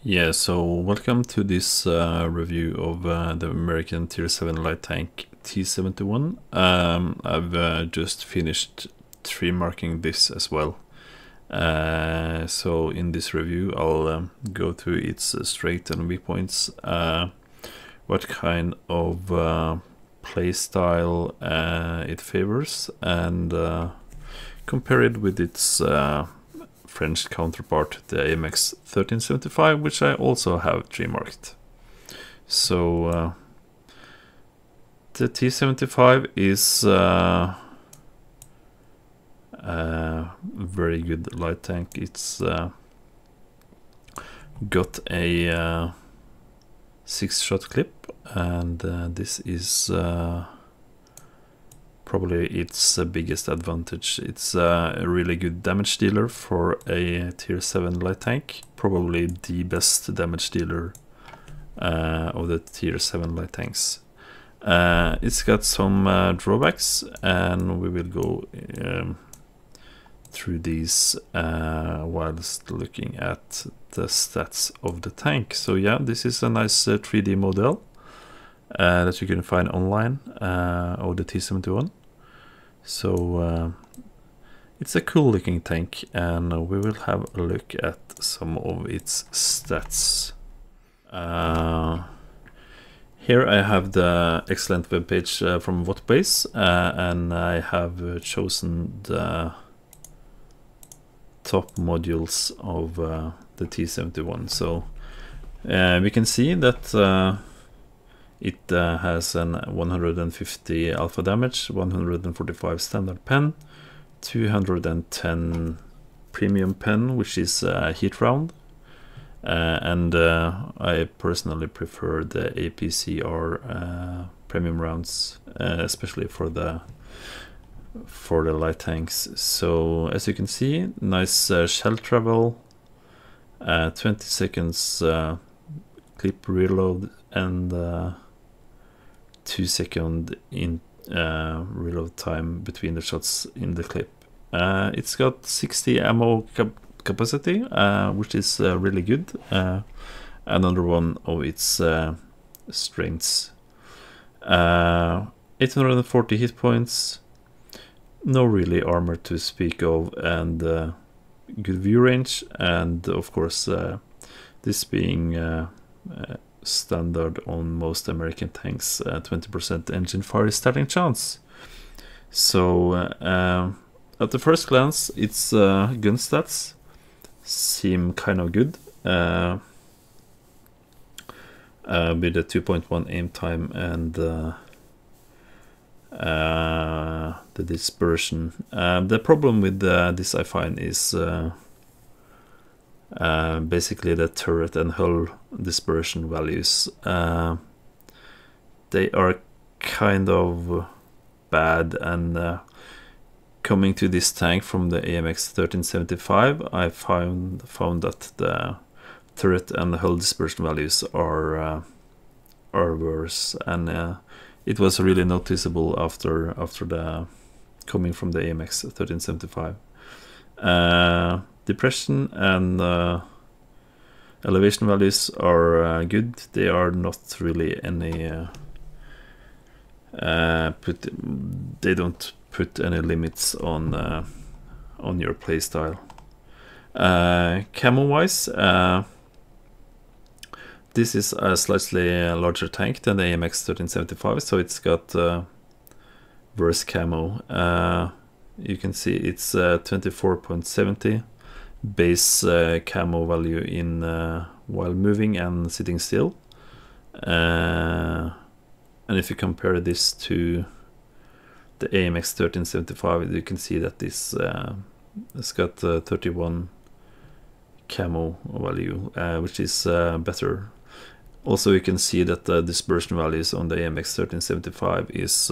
Yeah, so welcome to this review of the American Tier 7 light tank T-71. I've just finished tree marking this as well. So in this review I'll go through its strength and weak points, what kind of play style it favors, and compare it with its French counterpart, the AMX 1375, which I also have tree marked. So the T-75 is a very good light tank. It's got a 6-shot clip, and this is probably its biggest advantage. It's a really good damage dealer for a tier 7 light tank, probably the best damage dealer of the tier 7 light tanks. It's got some drawbacks, and we will go through these whilst looking at the stats of the tank. So yeah, this is a nice 3D model that you can find online of the T-71. So it's a cool looking tank, and we will have a look at some of its stats. Here I have the excellent webpage from Wattbase, and I have chosen the top modules of the T-71. So we can see that it has an 150 alpha damage, 145 standard pen, 210 premium pen, which is heat round, and I personally prefer the APCR premium rounds, especially for the light tanks. So as you can see, nice shell travel, 20 seconds clip reload, and 2-second in reload time between the shots in the clip. It's got 60 ammo capacity, which is really good. Another one of its strengths. 840 hit points, no really armor to speak of, and good view range, and of course this being standard on most American tanks, 20% engine fire starting chance. So at the first glance, its gun stats seem kind of good, with a 2.1 aim time and the dispersion. The problem with this, I find, is basically the turret and hull dispersion values. They are kind of bad, and coming to this tank from the AMX 1375, I found that the turret and the hull dispersion values are worse, and it was really noticeable after the coming from the AMX 1375. Depression and elevation values are good. They are not really any they don't put any limits on your playstyle. Camo wise, this is a slightly larger tank than the AMX 1375, so it's got worse camo. You can see it's 24.70 base camo value in while moving and sitting still, and if you compare this to the AMX 1375, you can see that this has got 31 camo value, which is better. Also, you can see that the dispersion values on the AMX 1375 is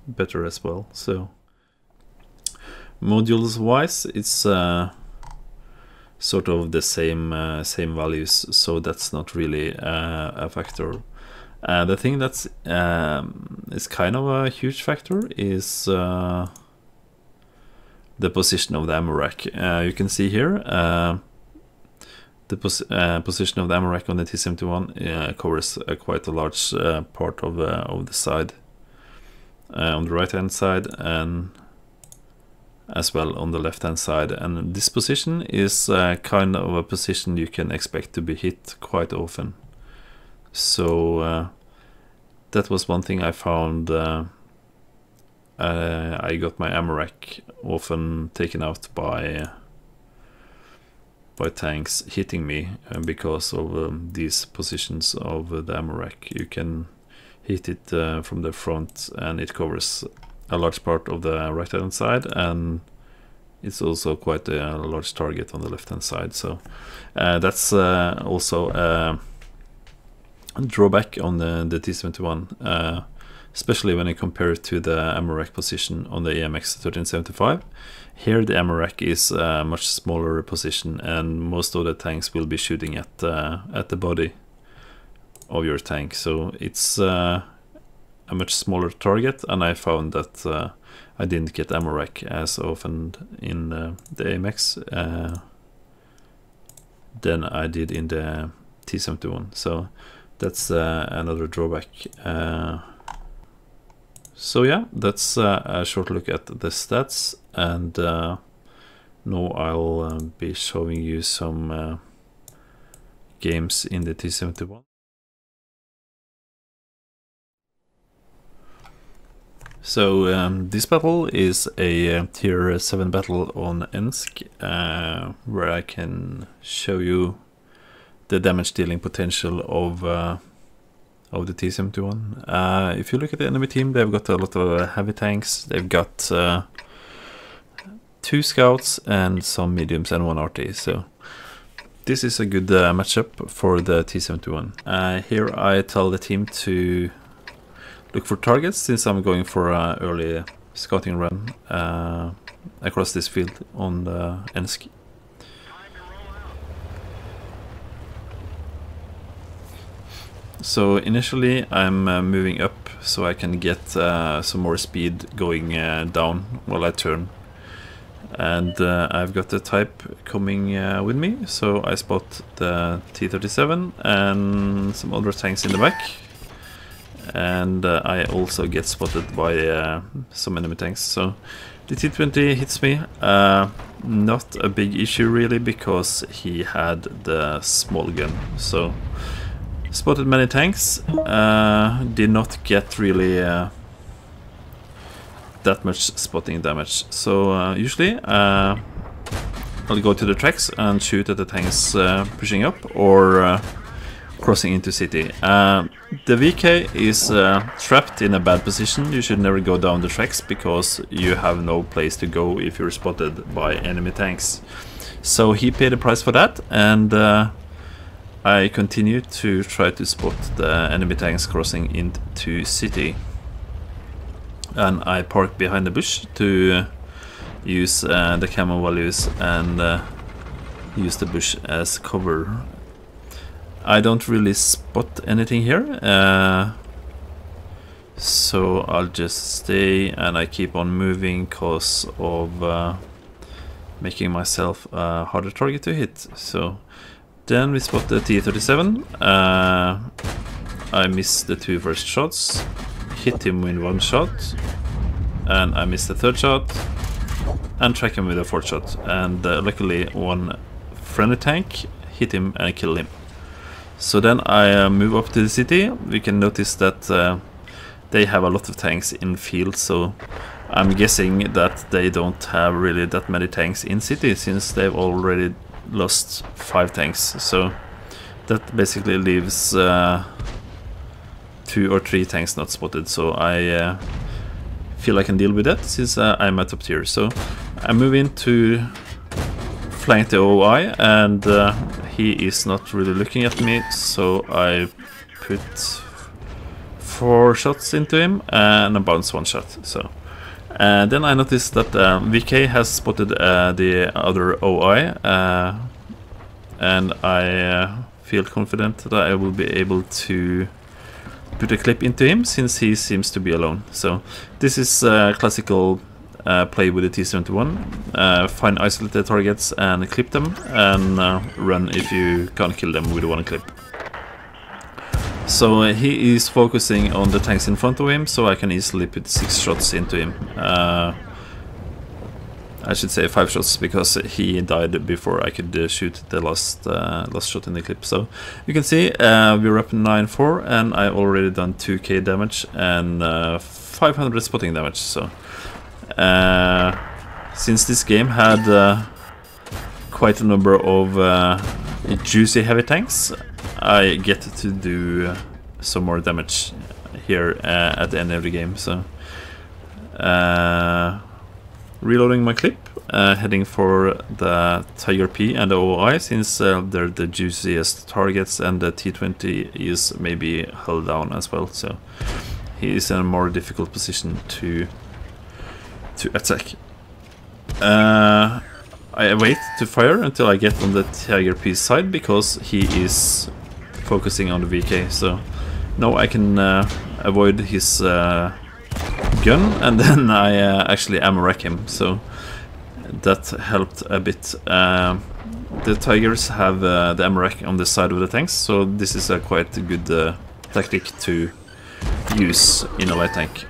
better as well. So modules wise, it's sort of the same values, so that's not really a factor. The thing that's is kind of a huge factor is the position of the ammo rack. You can see here the position of the ammo rack on the T-71 covers quite a large part of the side, on the right hand side, and as well on the left hand side. And this position is kind of a position you can expect to be hit quite often. So that was one thing I found. I got my ammo rack often taken out by tanks hitting me because of these positions of the ammo rack. You can hit it from the front, and it covers a large part of the right hand side, and it's also quite a large target on the left hand side. So that's also a drawback on the T-71, especially when you compare it to the ammo rack position on the AMX 1375. Here the ammo rack is a much smaller position, and most of the tanks will be shooting at the body of your tank, so it's a much smaller target, and I found that I didn't get ammo rack as often in the AMX than I did in the T-71, so that's another drawback. So yeah, that's a short look at the stats, and now I'll be showing you some games in the T-71. So this battle is a tier 7 battle on Ensk, where I can show you the damage dealing potential of the T-71. If you look at the enemy team, they've got a lot of heavy tanks. They've got 2 scouts and some mediums and 1 RT. So this is a good matchup for the T-71. Here I tell the team to look for targets, since I'm going for an early scouting run across this field on the Ensk. So initially I'm moving up so I can get some more speed going down while I turn. And I've got the type coming with me, so I spot the T-37 and some other tanks in the back. And I also get spotted by some enemy tanks. So the T-20 hits me. Not a big issue really, because he had the small gun. So spotted many tanks, did not get really that much spotting damage. So usually I'll go to the tracks and shoot at the tanks pushing up or crossing into city. The VK is trapped in a bad position. You should never go down the tracks, because you have no place to go if you're spotted by enemy tanks. So he paid the price for that, and I continue to try to spot the enemy tanks crossing into city. And I park behind the bush to use the camo values and use the bush as cover. I don't really spot anything here, so I'll just stay and I keep on moving because of making myself a harder target to hit. So then we spot the T-37. I miss the 2 first shots, hit him with 1 shot, and I miss the 3rd shot, and track him with a 4th shot. And luckily 1 friendly tank hit him and killed him. So then I move up to the city. We can notice that they have a lot of tanks in field, so I'm guessing that they don't have really that many tanks in city, since they've already lost 5 tanks. So that basically leaves 2 or 3 tanks not spotted. So I feel I can deal with that, since I'm at top tier. So I move in to flank the OI, and he is not really looking at me, so I put 4 shots into him and I bounce 1 shot. So then I noticed that VK has spotted the other OI, and I feel confident that I will be able to put a clip into him, since he seems to be alone. So this is classical play with the T-71, find isolated targets and clip them, and run if you can't kill them with one clip. So he is focusing on the tanks in front of him, so I can easily put 6 shots into him. I should say 5 shots, because he died before I could shoot the last shot in the clip. So you can see we're up 9-4, and I already done 2k damage and 500 spotting damage. So since this game had quite a number of juicy heavy tanks, I get to do some more damage here at the end of the game. So reloading my clip, heading for the Tiger P and the OI, since they're the juiciest targets, and the T-20 is maybe held down as well, so he is in a more difficult position to attack. I wait to fire until I get on the Tiger P side, because he is focusing on the VK, so now I can avoid his gun, and then I actually ammo wreck him, so that helped a bit. The Tigers have the ammo rack on the side of the tanks, so this is a quite good tactic to use in a light tank.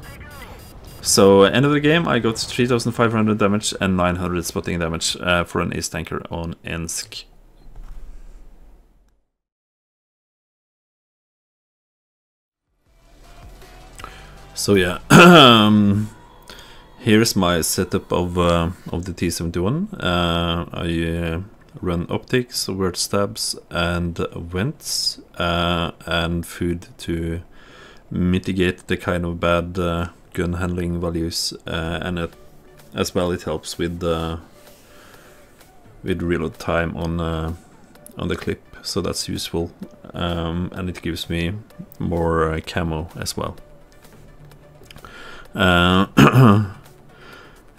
So end of the game, I got 3,500 damage and 900 spotting damage for an ace tanker on Ensk. So yeah, here's my setup of the T-71. I run optics, word stabs, and vents, and food to mitigate the kind of bad gun handling values, and as well it helps with reload time on the clip, so that's useful, and it gives me more camo as well.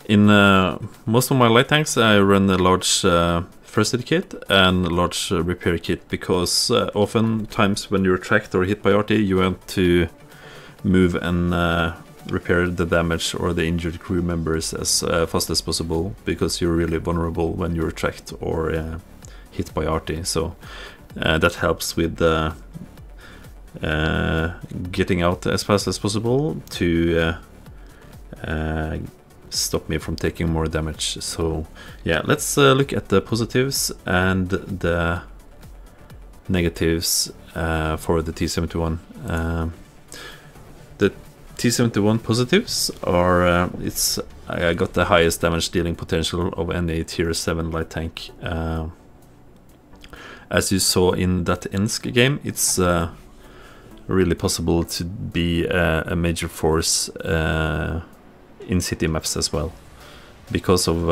In most of my light tanks I run a large first aid kit and a large repair kit, because oftentimes when you're tracked or hit by RT, you want to move and repair the damage or the injured crew members as fast as possible, because you're really vulnerable when you're tracked or hit by RT. So that helps with getting out as fast as possible to stop me from taking more damage. So yeah, let's look at the positives and the negatives for the T-71. The T-71 positives are I got the highest damage dealing potential of any tier 7 light tank. As you saw in that Ensk game, it's really possible to be a major force in city maps as well, because of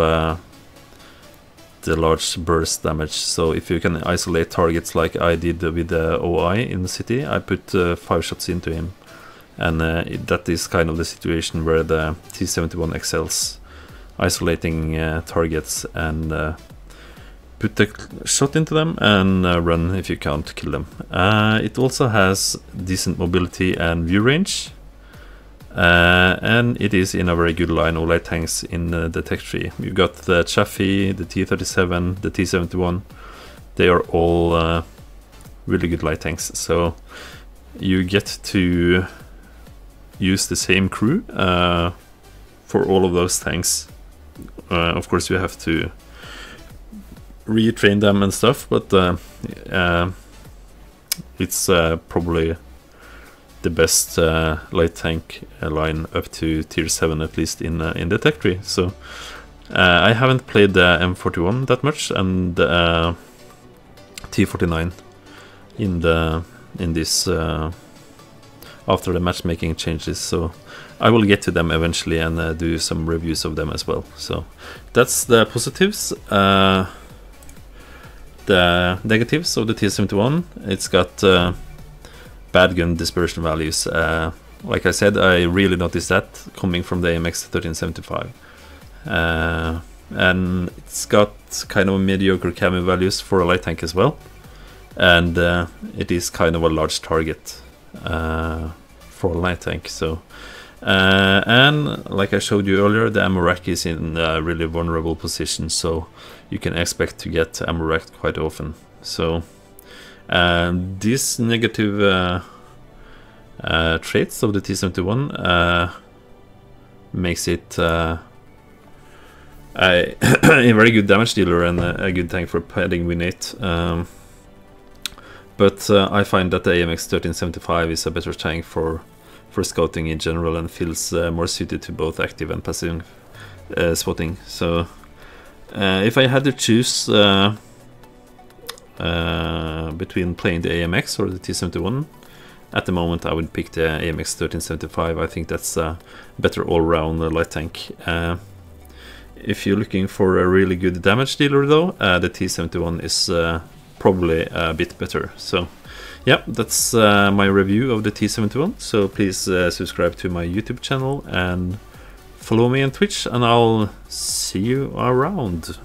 the large burst damage. So if you can isolate targets like I did with the OI in the city, I put 5 shots into him, and that is kind of the situation where the T-71 excels, isolating targets and put the shot into them and run if you can't kill them. It also has decent mobility and view range, and it is in a very good line of light tanks in the tech tree. You've got the Chaffee, the T-37, the T-71. They are all really good light tanks, so you get to use the same crew for all of those tanks. Of course you have to retrain them and stuff, but it's probably the best light tank line up to tier 7, at least in the tech tree. So I haven't played the M41 that much, and T49 in this after the matchmaking changes, so I will get to them eventually and do some reviews of them as well. So that's the positives. The negatives of the T-71, it's got bad gun dispersion values. Like I said, I really noticed that coming from the AMX 1375. And it's got kind of mediocre camo values for a light tank as well. And it is kind of a large target for a light tank. So And like I showed you earlier, the ammo rack is in a really vulnerable position, so you can expect to get ammo racked quite often. So these negative traits of the T-71 makes it a very good damage dealer and a good tank for padding with it. But I find that the AMX 1375 is a better tank for scouting in general and feels more suited to both active and passive spotting. So if I had to choose between playing the AMX or the T-71, at the moment I would pick the AMX 1375. I think that's a better all-round light tank. If you're looking for a really good damage dealer though, the T-71 is probably a bit better. So yeah, that's my review of the T-71. So please subscribe to my YouTube channel and follow me on Twitch, and I'll see you around.